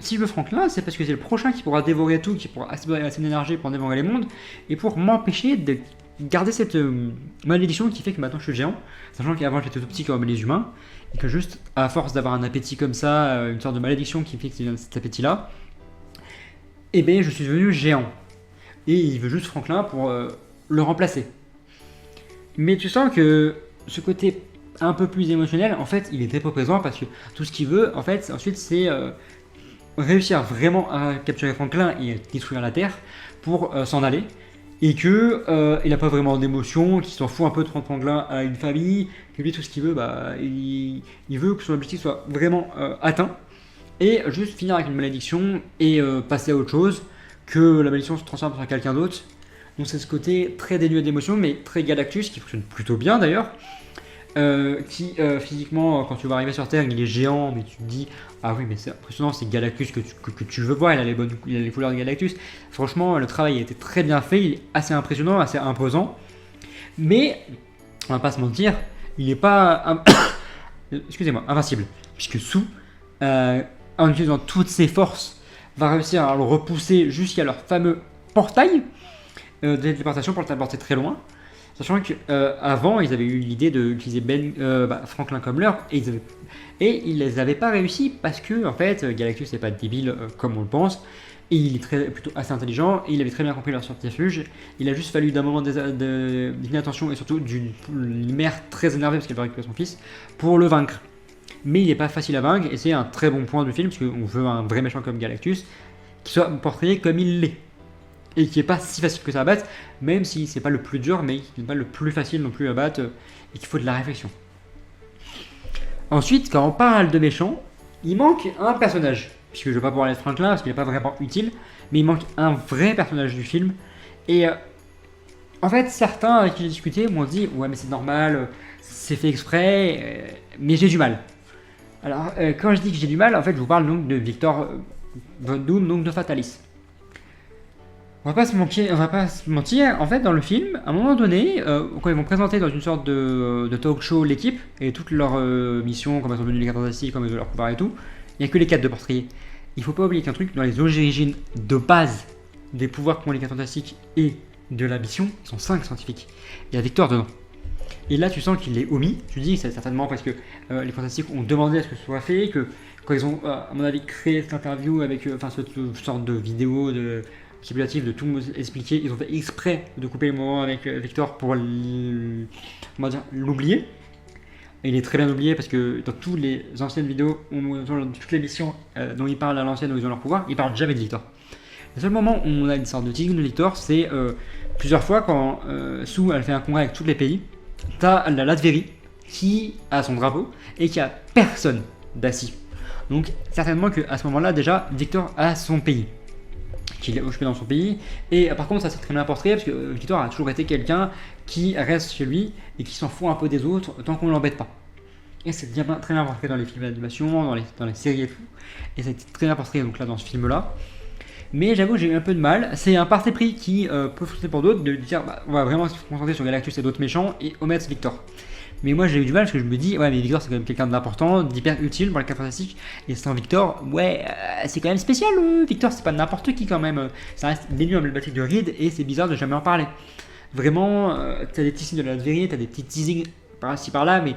[SPEAKER 1] si je veux Franklin, c'est parce que c'est le prochain qui pourra dévorer tout, qui pourra assez d'énergie pour dévorer les mondes, et pour m'empêcher de garder cette malédiction qui fait que maintenant je suis géant, sachant qu'avant j'étais tout petit comme les humains, et que juste à force d'avoir un appétit comme ça, une sorte de malédiction qui fait que c'est cet appétit là, et bien je suis devenu géant. Et il veut juste Franklin pour le remplacer. Mais tu sens que ce côté un peu plus émotionnel, en fait il est très peu présent parce que tout ce qu'il veut en fait ensuite c'est réussir vraiment à capturer Franklin et à détruire la Terre pour s'en aller. Et que il n'a pas vraiment d'émotion, qu'il s'en fout un peu de prendre Franklin à une famille, que lui tout ce qu'il veut, il veut que son objectif soit vraiment atteint, et juste finir avec une malédiction et passer à autre chose, que la malédiction se transforme sur quelqu'un d'autre. Donc c'est ce côté très dénué d'émotion, mais très Galactus, qui fonctionne plutôt bien d'ailleurs, qui physiquement, quand tu vas arriver sur Terre, il est géant, mais tu te dis ah oui mais c'est impressionnant, c'est Galactus que tu veux voir, il a les couleurs de Galactus. Franchement le travail a été très bien fait, il est assez impressionnant, assez imposant, mais on va pas se mentir, il n'est pas excusez-moi, invincible, puisque Sue, en utilisant toutes ses forces, va réussir à le repousser jusqu'à leur fameux portail de téléportation pour le téléporter très loin. Sachant qu'avant, ils avaient eu l'idée d'utiliser Franklin comme leur, et ils les avaient pas réussi parce que en fait, Galactus n'est pas débile comme on le pense, et il est plutôt assez intelligent, et il avait très bien compris leur subterfuge. Il a juste fallu d'un moment d'inattention et surtout d'une mère très énervée parce qu'elle veut récupérer son fils pour le vaincre. Mais il n'est pas facile à vaincre, et c'est un très bon point du film parce qu'on veut un vrai méchant comme Galactus qui soit portrayé comme il l'est. Et qui n'est pas si facile que ça à battre, même si c'est pas le plus dur, mais qui n'est pas le plus facile non plus à battre, et qu'il faut de la réflexion. Ensuite, quand on parle de méchants, il manque un personnage, puisque je ne vais pas pouvoir aller de Franklin, parce qu'il n'est pas vraiment utile, mais il manque un vrai personnage du film. Et en fait, certains avec qui j'ai discuté m'ont dit « Ouais, mais c'est normal, c'est fait exprès, mais j'ai du mal. » Alors, quand je dis que j'ai du mal, en fait, je vous parle donc de Victor Von Doom, donc de Fatalis. On va pas se mentir, en fait dans le film, à un moment donné, quand ils vont présenter dans une sorte de talk show l'équipe et toutes leurs missions, comment elles sont venues les 4 fantastiques, comment ils ont leur pouvoir et tout, il n'y a que les 4 de portrayer. Il faut pas oublier qu'un truc, dans les origines de base des pouvoirs qu'ont les 4 fantastiques et de la mission, ils sont 5 scientifiques. Il y a Victor dedans. Et là tu sens qu'il est omis, tu dis que c'est certainement parce que les fantastiques ont demandé à ce que ce soit fait, que quand ils ont à mon avis créé cette interview avec cette sorte de vidéo de de tout expliquer, ils ont fait exprès de couper le moment avec Victor pour l'oublier. Et il est très bien oublié parce que dans toutes les anciennes vidéos, dans toutes les missions dont ils parlent à l'ancienne où ils ont leur pouvoir, ils parlent jamais de Victor. Le seul moment où on a une sorte de teasing de Victor, c'est plusieurs fois quand Sue elle fait un congrès avec tous les pays, t'as la Latvérie qui a son drapeau et qui a personne d'assis. Donc certainement qu'à ce moment-là déjà, Victor a son pays, qu'il est occupé dans son pays. Et par contre, ça c'est très bien portrait parce que Victor a toujours été quelqu'un qui reste chez lui et qui s'en fout un peu des autres tant qu'on ne l'embête pas. Et c'est très bien portrait dans les films d'animation, dans les séries et tout. Et ça a été très bien portrait donc là dans ce film-là. Mais j'avoue que j'ai eu un peu de mal. C'est un parti pris qui peut fonctionner pour d'autres, de dire on va vraiment se concentrer sur Galactus et d'autres méchants et omettre Victor. Mais moi j'ai eu du mal parce que je me dis, ouais, mais Victor c'est quand même quelqu'un d'important, d'hyper utile pour les 4 fantastiques. Et sans Victor, ouais, c'est quand même spécial. Victor c'est pas n'importe qui quand même. Ça reste l'élu emblématique de Reed et c'est bizarre de jamais en parler. Vraiment, t'as des petits signes de la vérité, t'as des petits teasings par-ci par-là, mais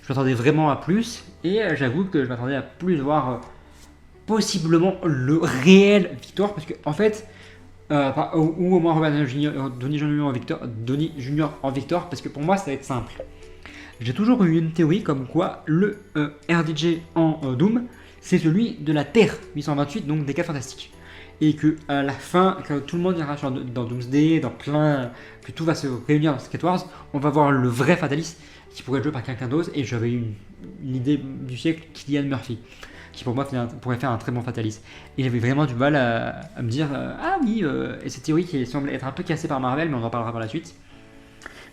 [SPEAKER 1] je m'attendais vraiment à plus. Et j'avoue que je m'attendais à plus voir possiblement le réel Victor, parce que en fait, ou au moins Robert Downey Jr. en Victor, parce que pour moi ça va être simple. J'ai toujours eu une théorie comme quoi le RDJ en Doom, c'est celui de la Terre 828, donc des 4 fantastiques. Et que à la fin, quand tout le monde ira dans Doomsday, que tout va se réunir dans Secret Wars, on va voir le vrai Fatalis qui pourrait être joué par quelqu'un d'autre. Et j'avais eu une idée du siècle, Cillian Murphy, qui pour moi pourrait faire un très bon Fatalis. Et j'avais vraiment du mal à me dire ah oui, et cette théorie qui semble être un peu cassée par Marvel, mais on en parlera par la suite.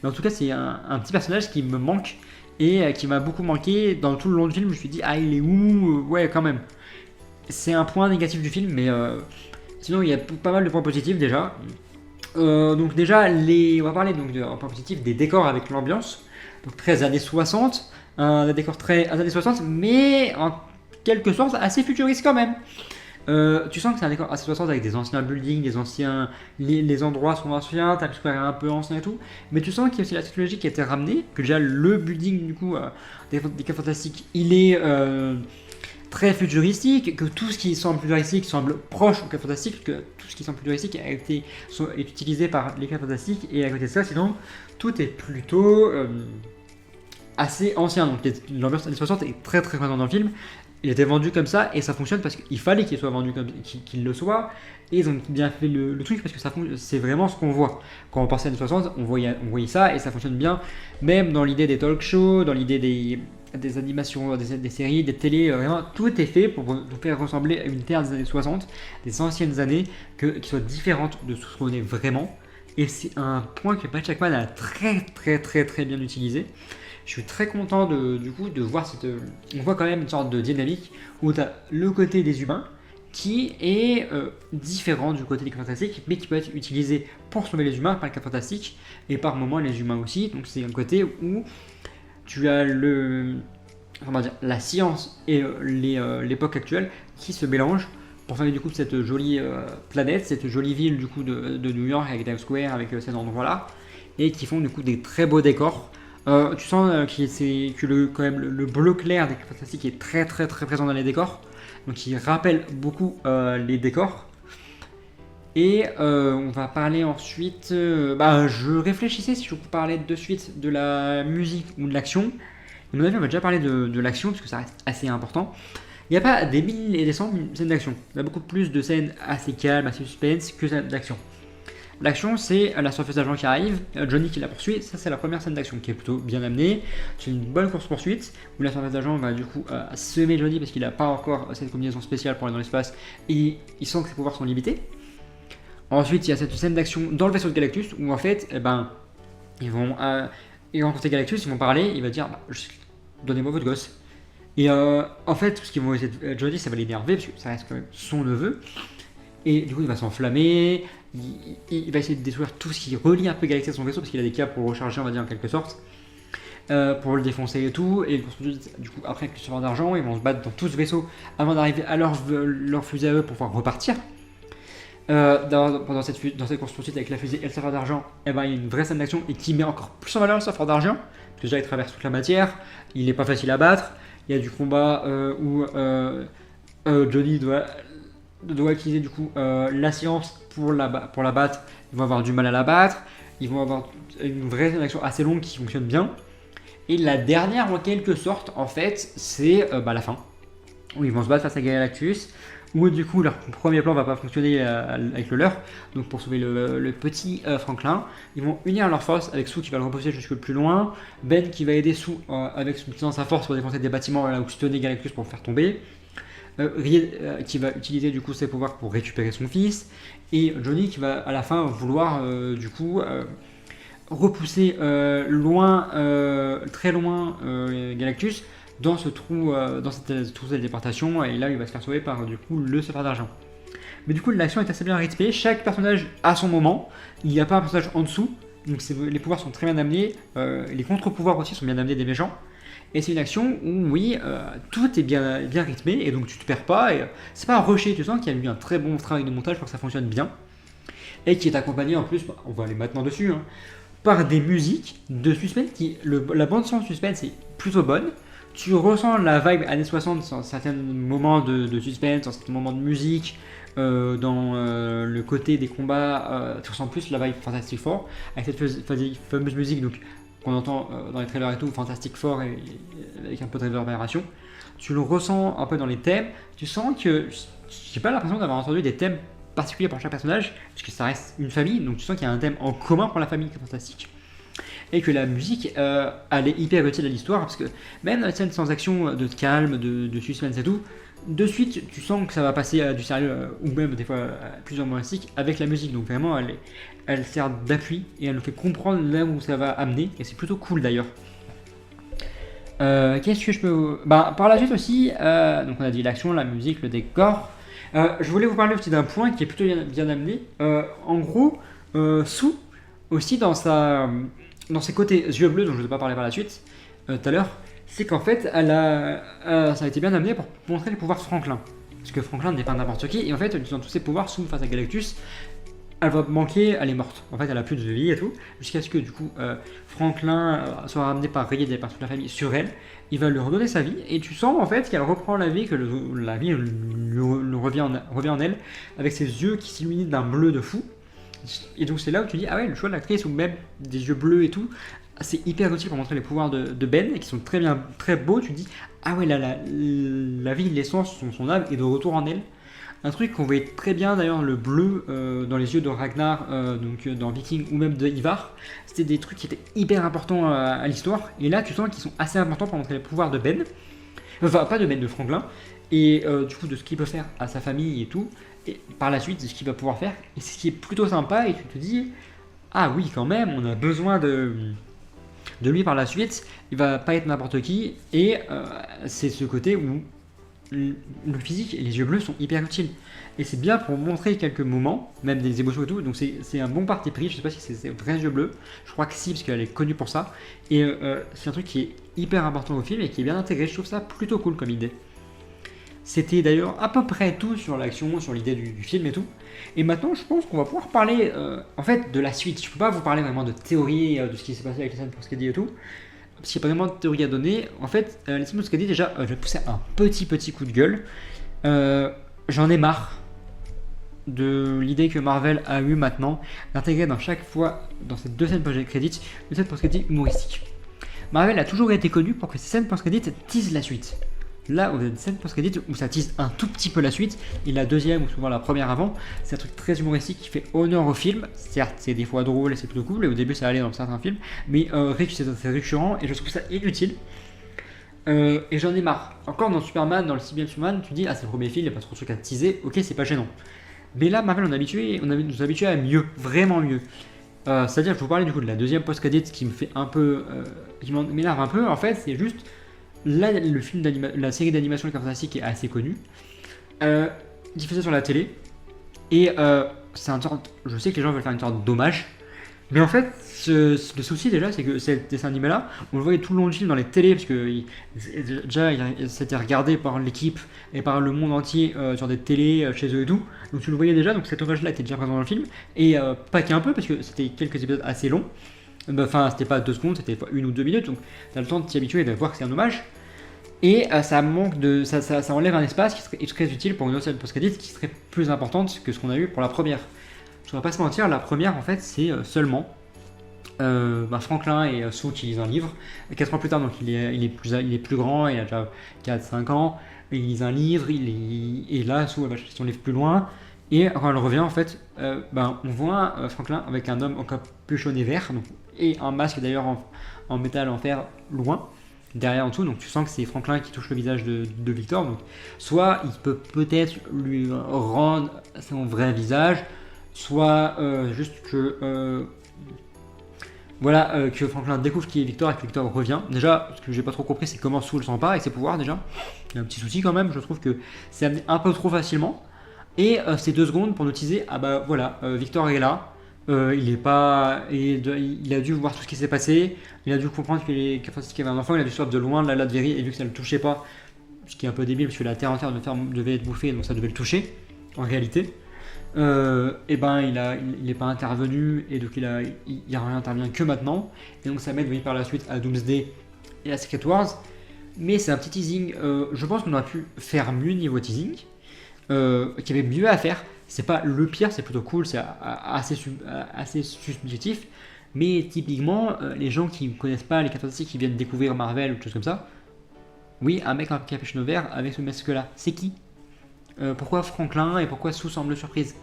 [SPEAKER 1] Mais en tout cas, c'est un petit personnage qui me manque et qui m'a beaucoup manqué dans tout le long du film. Je me suis dit ah il est où, ouais quand même. C'est un point négatif du film, mais sinon il y a pas mal de points positifs déjà. Donc déjà, on va parler donc d'un point positif des décors avec l'ambiance. Donc très années 60, un décor très années 60, mais en quelque sorte assez futuriste quand même. Tu sens que c'est un décor assez 60 avec des anciens buildings, les endroits sont anciens, Times Square est un peu ancien et tout, mais tu sens qu'il y a aussi la technologie qui a été ramenée, que déjà le building du coup des 4 fantastiques, il est très futuristique, que tout ce qui semble futuristique semble proche aux 4 fantastiques, que tout ce qui semble futuristique est utilisé par les 4 fantastiques, et à côté de ça, sinon, tout est plutôt assez ancien. Donc l'ambiance années 60 est très très présente dans le film. Il était vendu comme ça et ça fonctionne parce qu'il fallait qu'il soit vendu comme qu'il le soit. Et ils ont bien fait le truc parce que c'est vraiment ce qu'on voit. Quand on pensait à années 60, on voyait ça et ça fonctionne bien. Même dans l'idée des talk shows, dans l'idée des animations, des séries, des télés, vraiment tout est fait pour nous faire ressembler à une terre des années 60, des anciennes années, qui soit différente de ce qu'on est vraiment. Et c'est un point que Pat Jackman a très très très très bien utilisé. Je suis très content du coup de voir on voit quand même une sorte de dynamique où tu as le côté des humains qui est différent du côté des 4 fantastiques, mais qui peut être utilisé pour sauver les humains par les 4 fantastiques et par moments les humains aussi. Donc c'est un côté où tu as la science et l'époque actuelle qui se mélangent pour faire du coup cette jolie planète, cette jolie ville du coup de New York avec Times Square, avec ces endroits-là, et qui font du coup des très beaux décors. Tu sens quand même le bleu clair des fantastiques est très très très présent dans les décors, donc il rappelle beaucoup les décors. Et on va parler ensuite, je réfléchissais si je peux parler de suite de la musique ou de l'action. À mon avis on va déjà parler de l'action parce que ça reste assez important. Il n'y a pas des mille et des cents scènes d'action, il y a beaucoup plus de scènes assez calmes, assez suspense que d'action. L'action, c'est la surface d'agent qui arrive, Johnny qui la poursuit, ça c'est la première scène d'action qui est plutôt bien amenée. C'est une bonne course-poursuite où la surface d'agent va du coup semer Johnny parce qu'il n'a pas encore cette combinaison spéciale pour aller dans l'espace et il sent que ses pouvoirs sont limités. Ensuite, il y a cette scène d'action dans le vaisseau de Galactus où en fait, ils vont rencontrer Galactus, ils vont parler, il va dire donnez-moi votre gosse. Et en fait, tout ce qu'ils vont essayer de Johnny, ça va l'énerver parce que ça reste quand même son neveu. Et du coup, il va s'enflammer, il va essayer de détruire tout ce qui relie un peu Galactus à son vaisseau parce qu'il a des câbles pour le recharger, on va dire en quelque sorte, pour le défoncer et tout. Et du coup, après, avec le serveur d'argent, ils vont se battre dans tout ce vaisseau avant d'arriver à leur fusée à eux pour pouvoir repartir. Dans cette course-poursuite avec la fusée et le serveur d'argent, il y a une vraie scène d'action et qui met encore plus en valeur le serveur d'argent parce que déjà il traverse toute la matière, il n'est pas facile à battre. Il y a du combat où Johnny doit utiliser du coup la science pour la battre. Ils vont avoir du mal à la battre. Ils vont avoir une vraie scène d'action assez longue qui fonctionne bien. Et la dernière en quelque sorte en fait c'est la fin où ils vont se battre face à Galactus. Où du coup leur premier plan va pas fonctionner avec le leur. Donc pour sauver le petit Franklin, ils vont unir leurs forces avec Sue qui va le repousser jusque le plus loin, Ben qui va aider Sue avec utilisant sa force pour défoncer des bâtiments là où se tenait Galactus pour le faire tomber. qui va utiliser du coup ses pouvoirs pour récupérer son fils, et Johnny qui va à la fin vouloir du coup repousser très loin Galactus dans ce trou, dans cette trou de déportation, et là il va se faire sauver par du coup le Sceptre d'argent. Mais du coup l'action est assez bien rythmée, chaque personnage a son moment, il n'y a pas un personnage en dessous, donc les pouvoirs sont très bien amenés, les contre-pouvoirs aussi sont bien amenés des méchants. Et c'est une action où, oui, tout est bien rythmé, et donc tu te perds pas, et c'est pas rushé, tu sens qu'il y a eu un très bon travail de montage pour que ça fonctionne bien, et qui est accompagné en plus, on va aller maintenant dessus, hein, par des musiques de suspense, la bande son de suspense est plutôt bonne, tu ressens la vibe années 60 dans certains moments de suspense, dans certains moments de musique, dans le côté des combats, tu ressens plus la vibe Fantastic Four, avec cette fameuse musique donc, qu'on entend dans les trailers et tout, Fantastic Four, avec un peu de réverbération. Tu le ressens un peu dans les thèmes, tu sens que j'ai pas l'impression d'avoir entendu des thèmes particuliers pour chaque personnage, puisque ça reste une famille, donc tu sens qu'il y a un thème en commun pour la famille qui est fantastique. Et que la musique, elle est hyper utile à l'histoire, parce que même dans les scènes sans action, de calme, de suspense et tout, de suite, tu sens que ça va passer à du sérieux, ou même des fois plus humoristique, avec la musique. Donc vraiment, elle sert d'appui, et elle nous fait comprendre là où ça va amener, et c'est plutôt cool d'ailleurs. Qu'est-ce que je peux... par la suite aussi, donc on a dit l'action, la musique, le décor. Je voulais vous parler aussi d'un point qui est plutôt bien amené. En gros, Sue, aussi dans ses côtés yeux bleus, dont je ne vais pas parler par la suite, tout à l'heure, c'est qu'en fait, ça a été bien amené pour montrer les pouvoirs de Franklin. Parce que Franklin n'est pas n'importe qui, et en fait, utilisant tous ses pouvoirs, Sue face à Galactus, elle va manquer, elle est morte. En fait, elle a plus de vie et tout, jusqu'à ce que du coup, Franklin soit ramené par Reed et par toute la famille sur elle. Il va lui redonner sa vie, et tu sens en fait qu'elle reprend la vie, que la vie revient en elle, avec ses yeux qui s'illuminent d'un bleu de fou. Et donc c'est là où tu dis, ah ouais, le choix de l'actrice, ou même des yeux bleus et tout, c'est hyper utile pour montrer les pouvoirs de Ben, et qui sont très beaux. Tu te dis, ah ouais, la vie, l'essence, son âme est de retour en elle. Un truc qu'on voyait très bien d'ailleurs, le bleu dans les yeux de Ragnar, donc dans Viking, ou même de Ivar, c'était des trucs qui étaient hyper importants à l'histoire, et là tu sens qu'ils sont assez importants pour montrer les pouvoirs de Ben, enfin pas de Ben, de Franklin, et du coup de ce qu'il peut faire à sa famille et tout, et par la suite de ce qu'il va pouvoir faire, et c'est ce qui est plutôt sympa, et tu te dis, ah oui quand même, on a besoin de lui par la suite, il va pas être n'importe qui, et c'est ce côté où le physique et les yeux bleus sont hyper utiles. Et c'est bien pour montrer quelques moments, même des émotions et tout, donc c'est un bon parti pris. Je sais pas si c'est vrais yeux bleus, je crois que si, parce qu'elle est connue pour ça. Et c'est un truc qui est hyper important au film et qui est bien intégré, je trouve ça plutôt cool comme idée. C'était d'ailleurs à peu près tout sur l'action, sur l'idée du film et tout. Et maintenant, je pense qu'on va pouvoir parler en fait de la suite. Je peux pas vous parler vraiment de théorie, de ce qui s'est passé avec les scènes post-crédit et tout, parce qu'il n'y a pas vraiment de théorie à donner. En fait, les scènes post-crédit, déjà, je vais pousser un petit coup de gueule. J'en ai marre de l'idée que Marvel a eu maintenant d'intégrer dans chaque fois, dans ces deux scènes post-crédit, une scène post-crédit humoristique. Marvel a toujours été connu pour que ces scènes post-crédit teasent la suite. Là, on a une scène post-crédit où ça tease un tout petit peu la suite, et la deuxième, ou souvent la première avant, c'est un truc très humoristique qui fait honneur au film. Certes, c'est des fois drôle et c'est plutôt cool, et au début ça allait dans certains films, mais c'est récurrent, et je trouve ça inutile. Et j'en ai marre. Encore dans Superman, dans le 6ème Superman, tu dis, ah c'est le premier film, il n'y a pas trop de trucs à teaser, ok, c'est pas gênant. Mais là, Marvel, nous habitué à mieux, vraiment mieux. C'est-à-dire, je vous parlais du coup de la deuxième post-crédit qui me fait un peu. Qui m'énerve un peu, en fait, c'est juste. Là, la série d'animation Les Fantastiques est assez connue, diffusée sur la télé, et c'est un sorte, je sais que les gens veulent faire une sorte d'hommage, mais en fait, le souci déjà, c'est que ce dessin animé-là, on le voyait tout le long du film dans les télés, parce que déjà, c'était regardé par l'équipe et par le monde entier sur des télés chez eux et tout, donc tu le voyais déjà, donc cet hommage-là était déjà présent dans le film, et pas qu'un peu, parce que c'était quelques épisodes assez longs. Enfin, c'était pas 2 secondes, c'était 1 ou 2 minutes, donc t'as le temps de t'y habituer et de voir que c'est un hommage. Et ça enlève un espace qui serait très utile pour une autre scène post-crédit qui serait plus importante que ce qu'on a eu pour la première. Je ne vais pas se mentir, la première en fait c'est seulement Franklin et Sue qui lisent un livre. 4 ans plus tard, donc il est plus grand, il a déjà 4-5 ans, il lit un livre, et là Sue elle va chercher son livre plus loin. Et quand elle revient, en fait, on voit Franklin avec un homme en capuchonné vert, donc, et un masque d'ailleurs en métal en fer loin. derrière en dessous, donc tu sens que c'est Franklin qui touche le visage de Victor. Donc soit il peut peut-être lui rendre son vrai visage, soit juste que voilà, que Franklin découvre qui est Victor et que Victor revient. Déjà, ce que j'ai pas trop compris, c'est comment Soul s'empare avec ses pouvoirs déjà. Il y a un petit souci quand même, je trouve que c'est amené un peu trop facilement. Et c'est 2 secondes pour nous teaser, ah bah voilà, Victor est là, il est pas, il a dû voir tout ce qui s'est passé, il a dû comprendre qu'il y avait un enfant, il a dû sortir de loin de la Latverie, et vu que ça ne le touchait pas, ce qui est un peu débile parce que la terre entière devait être bouffée, donc ça devait le toucher, en réalité. Et ben il est pas intervenu, et donc il réintervient que maintenant, et donc ça m'aide oui, par la suite à Doomsday et à Secret Wars. Mais c'est un petit teasing, je pense qu'on aurait pu faire mieux niveau teasing, qu'il y avait mieux à faire. C'est pas le pire, c'est plutôt cool, c'est assez subjectif. Mais typiquement, les gens qui ne connaissent pas les 4 Fantastiques, qui viennent découvrir Marvel ou des choses comme ça, oui, un mec en capuchon vert avec ce masque-là, c'est qui? Pourquoi Franklin et pourquoi Sue semble surprise?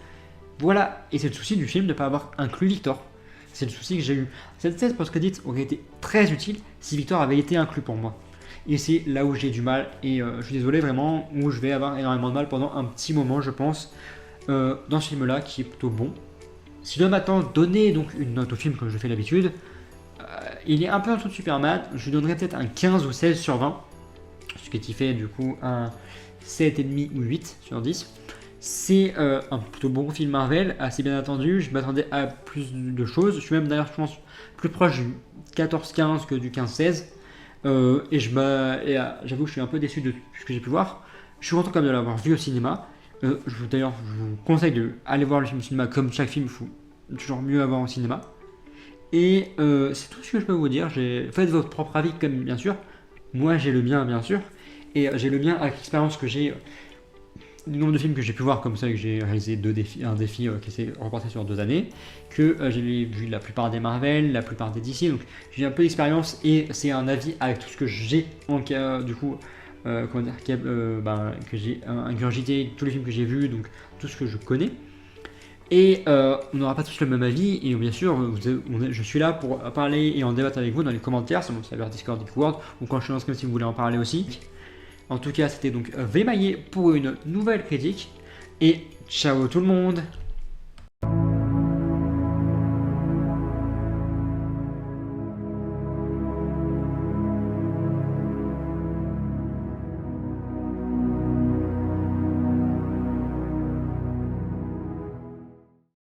[SPEAKER 1] Voilà, et c'est le souci du film de ne pas avoir inclus Victor. C'est le souci que j'ai eu. Cette scène post-credit aurait été très utile si Victor avait été inclus pour moi. Et c'est là où j'ai du mal, et je suis désolé vraiment, où je vais avoir énormément de mal pendant un petit moment, je pense, dans ce film-là, qui est plutôt bon. Si je dois maintenant donner donc une note au film comme je fais d'habitude, il est un peu en dessous de Superman, je lui donnerais peut-être un 15 ou 16 sur 20, ce qui fait du coup un 7,5 ou 8 sur 10. C'est un plutôt bon film Marvel, assez bien attendu, je m'attendais à plus de choses, je suis même d'ailleurs je pense plus proche du 14-15 que du 15-16. Et j'avoue que je suis un peu déçu de ce que j'ai pu voir. Je suis content quand même de l'avoir vu au cinéma. D'ailleurs, je vous conseille d'aller voir le film au cinéma. Comme chaque film, il faut toujours mieux avoir au cinéma. Et c'est tout ce que je peux vous dire. Faites votre propre avis, comme bien sûr. Moi, j'ai le mien, bien sûr. Et j'ai le mien avec l'expérience que j'ai du nombre de films que j'ai pu voir, comme ça, que j'ai réalisé un défi qui s'est reporté sur 2 années, que j'ai vu la plupart des Marvel, la plupart des DC, donc j'ai un peu d'expérience et c'est un avis avec tout ce que j'ai en cas, du coup, comment dire, que j'ai ingurgité, tous les films que j'ai vus, donc tout ce que je connais. Et on n'aura pas tous le même avis, et bien sûr, je suis là pour parler et en débattre avec vous dans les commentaires, sur mon serveur Discord Discord, ou quand je lance comme si vous voulez en parler aussi. En tout cas, c'était donc Vémaillé pour une nouvelle critique. Et ciao tout le monde!